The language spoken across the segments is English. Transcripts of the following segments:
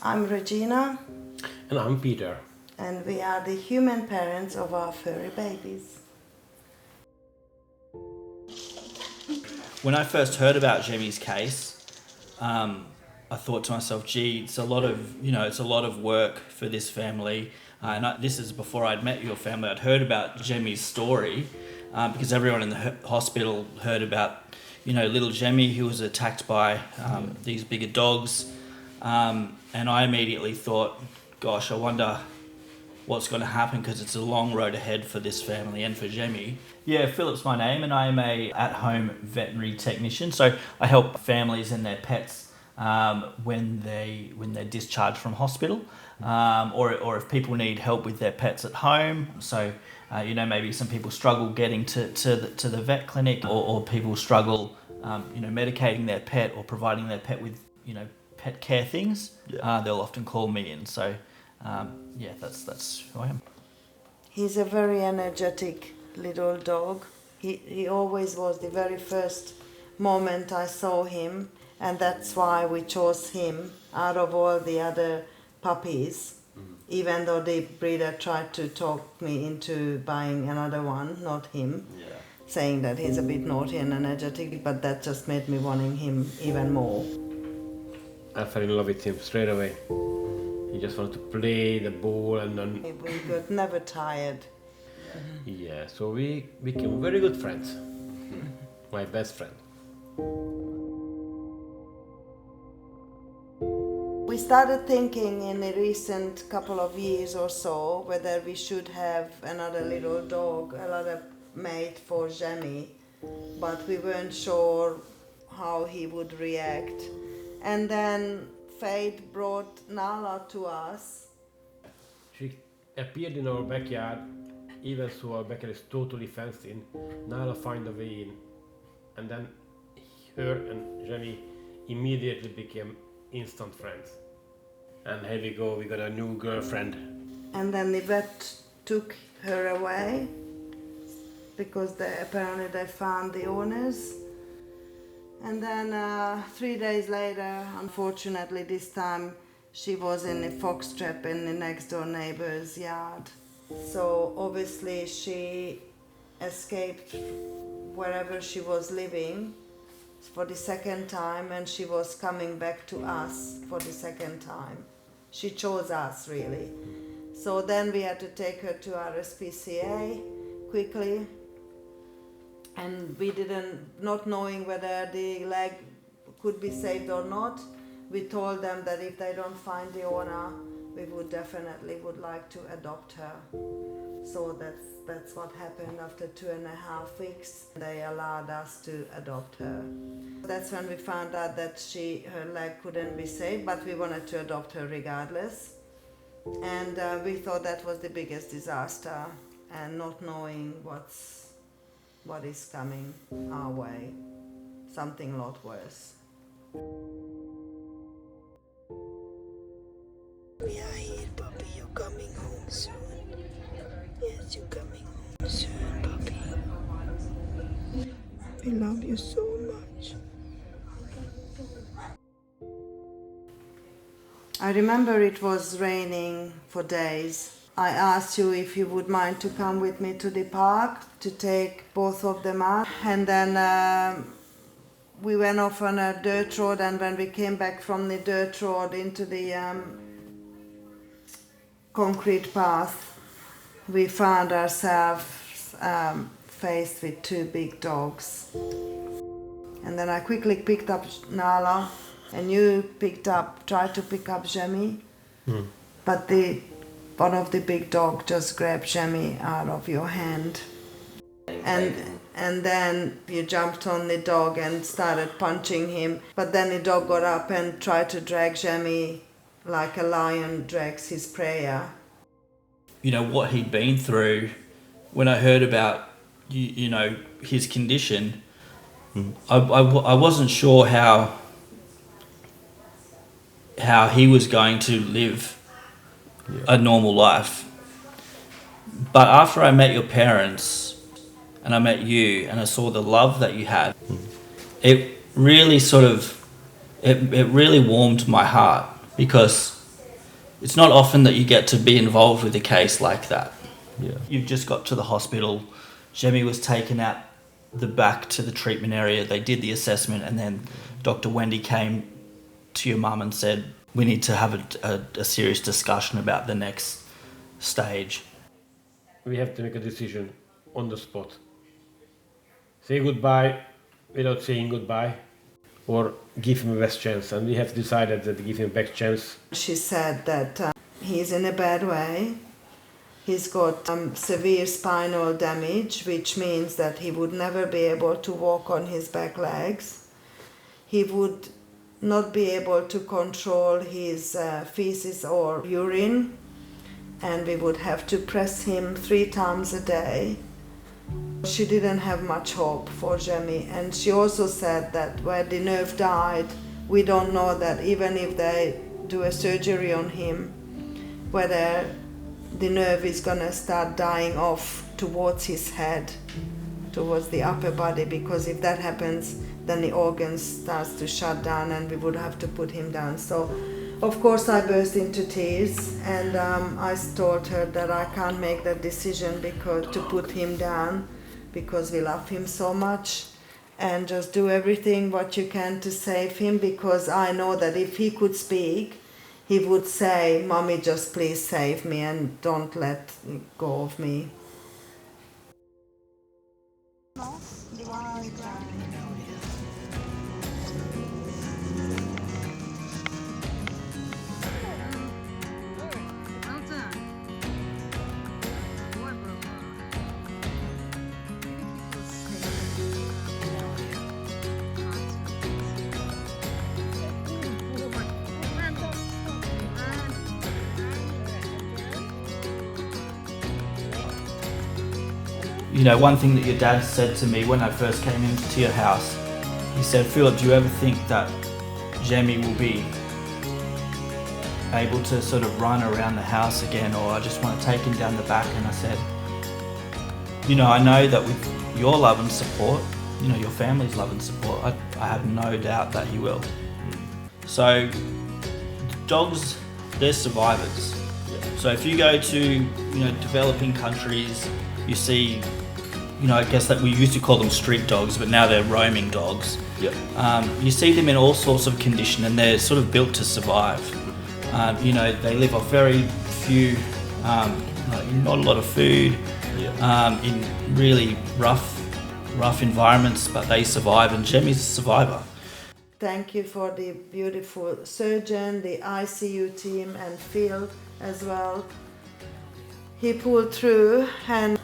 I'm Regina. And I'm Peter. And we are the human parents of our furry babies. When I first heard about Zsemi's case, I thought to myself, gee, it's a lot of work for this family. This is before I'd met your family. I'd heard about Zsemi's story because everyone in the hospital heard about, little Zsemi who was attacked by these bigger dogs. And I immediately thought, gosh, I wonder what's going to happen because it's a long road ahead for this family and for Zsemi. Yeah, Philip's my name and I am a at-home veterinary technician. So I help families and their pets when they're discharged from hospital or if people need help with their pets at home. So, maybe some people struggle getting to the vet clinic or people struggle, medicating their pet or providing their pet with, pet care things. They'll often call me in. So, that's who I am. He's a very energetic little dog. He always was the very first moment I saw him, and that's why we chose him out of all the other puppies, even though the breeder tried to talk me into buying another one, not him, saying that he's a bit naughty and energetic, but that just made me wanting him even more. I fell in love with him straight away. He just wanted to play the ball and then... We got never tired. Yeah, so we became very good friends. My best friend. We started thinking in the recent couple of years or so whether we should have another little dog, another mate for Zsemi, but we weren't sure how he would react. And then fate brought Nala to us. She appeared in our backyard, even though our backyard is totally fenced in. Nala found a way in, and then her and Zsemi immediately became instant friends. And here we go, we got a new girlfriend. And then the vet took her away because apparently they found the owners. And then 3 days later, unfortunately this time, she was in a fox trap in the next door neighbor's yard. So obviously she escaped wherever she was living for the second time, and she was coming back to us for the second time. She chose us, really. So then we had to take her to our SPCA quickly. And we not knowing whether the leg could be saved or not, we told them that if they don't find the owner, we would like to adopt her. So that's what happened. After 2.5 weeks, they allowed us to adopt her. That's when we found out that her leg couldn't be saved, but we wanted to adopt her regardless. And we thought that was the biggest disaster, and not knowing what is coming our way, something a lot worse. We are here, puppy. You're coming home soon. Yes, you're coming home soon, puppy. We love you so much. I remember it was raining for days. I asked you if you would mind to come with me to the park to take both of them out. And then we went off on a dirt road, and when we came back from the dirt road into the concrete path, we found ourselves faced with 2 big dogs. And then I quickly picked up Nala, and you tried to pick up Zsemi, but one of the big dogs just grabbed Zsemi out of your hand. And then you jumped on the dog and started punching him. But then the dog got up and tried to drag Zsemi like a lion drags his prey. What he'd been through, when I heard about, his condition, I wasn't sure how he was going to live a normal life. But after I met your parents and I met you and I saw the love that you had, it really it really warmed my heart, because it's not often that you get to be involved with a case like that. Yeah. You've just got to the hospital. Zsemi was taken out the back to the treatment area. They did the assessment, and then Dr. Wendy came to your mum and said, we need to have a serious discussion about the next stage. We have to make a decision on the spot. Say goodbye without saying goodbye, or give him a best chance. And we have decided that give him a best chance. She said that he's in a bad way. He's got severe spinal damage, which means that he would never be able to walk on his back legs. He would not be able to control his feces or urine, and we would have to press him 3 times a day. She didn't have much hope for Zsemi, and she also said that where the nerve died, we don't know that even if they do a surgery on him, whether the nerve is gonna start dying off towards his head, towards the upper body, because if that happens, then the organs starts to shut down and we would have to put him down. So of course I burst into tears, and I told her that I can't make that decision because to put him down, because we love him so much, and just do everything what you can to save him, because I know that if he could speak, he would say, "Mommy, just please save me and don't let go of me." You know, one thing that your dad said to me when I first came into your house, he said, "Philip, do you ever think that Zsemi will be able to sort of run around the house again, or I just want to take him down the back?" And I said, you know, I know that with your love and support, you know, your family's love and support, I have no doubt that he will. So dogs, they're survivors. So if you go to, you know, developing countries, you see, you know, I guess that we used to call them street dogs, but now they're roaming dogs. You see them in all sorts of condition, and they're sort of built to survive. You know, they live off very few, not a lot of food, in really rough environments, but they survive, and Zsemi's a survivor. Thank you for the beautiful surgeon, the ICU team, and Phil as well. He pulled through, and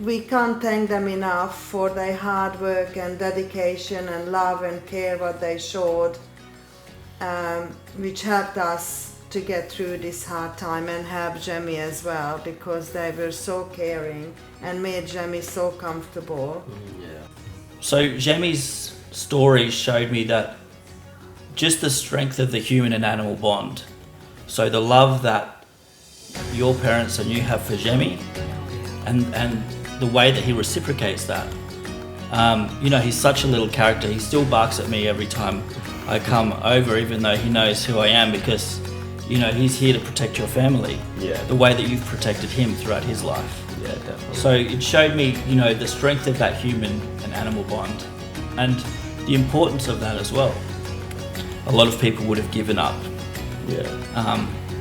we can't thank them enough for their hard work and dedication and love and care what they showed, which helped us to get through this hard time, and help Zsemi as well, because they were so caring and made Zsemi so comfortable. So Zsemi's story showed me that just the strength of the human and animal bond. So the love that your parents and you have for Zsemi, and the way that he reciprocates that. You know, he's such a little character. He still barks at me every time I come over, even though he knows who I am, because, you know, he's here to protect your family. The way that you've protected him throughout his life. Definitely. So it showed me, you know, the strength of that human and animal bond, and the importance of that as well. A lot of people would have given up.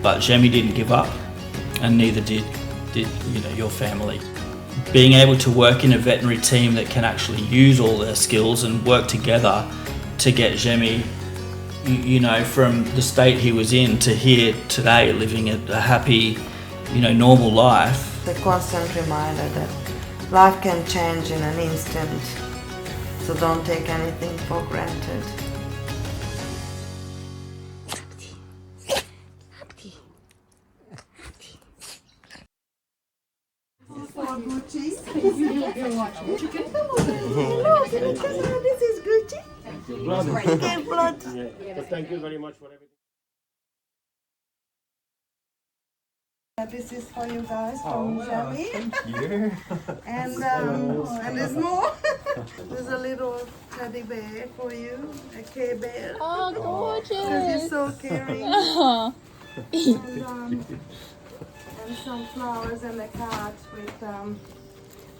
But Zsemi didn't give up, and neither did you know, your family. Being able to work in a veterinary team that can actually use all their skills and work together to get Zsemi, you know, from the state he was in to here today, living a happy, you know, normal life. The constant reminder that life can change in an instant, so don't take anything for granted. This is Gucci. Okay, blood. Thank you very much for everything. This is for you guys from Zsemi. And there's more. There's a little teddy bear for you, a K bear. Oh, gorgeous. Because he's so caring. And some flowers in the cart with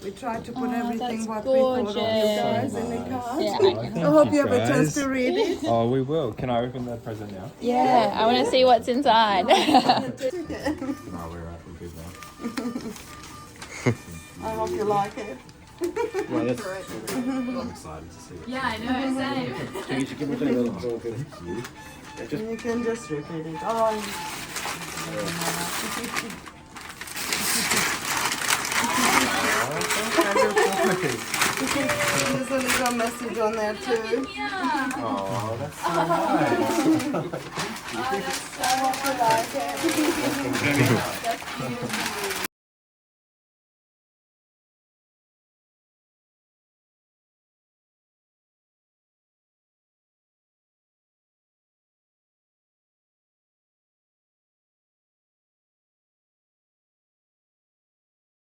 we tried to put everything that's what we thought of you guys in the cart. I hope you have a chance to read it. Oh, we will. Can I open the present now? Yeah, I want to see what's inside. No, we're wrapping good now. I hope you like it. Yeah, that's I'm excited to see it. Yeah, I know, same. Can you give me a little bit? And you can just repeat it. Oh, there's a little message on there too. Oh, that's so nice. I hope you like it. That's beautiful.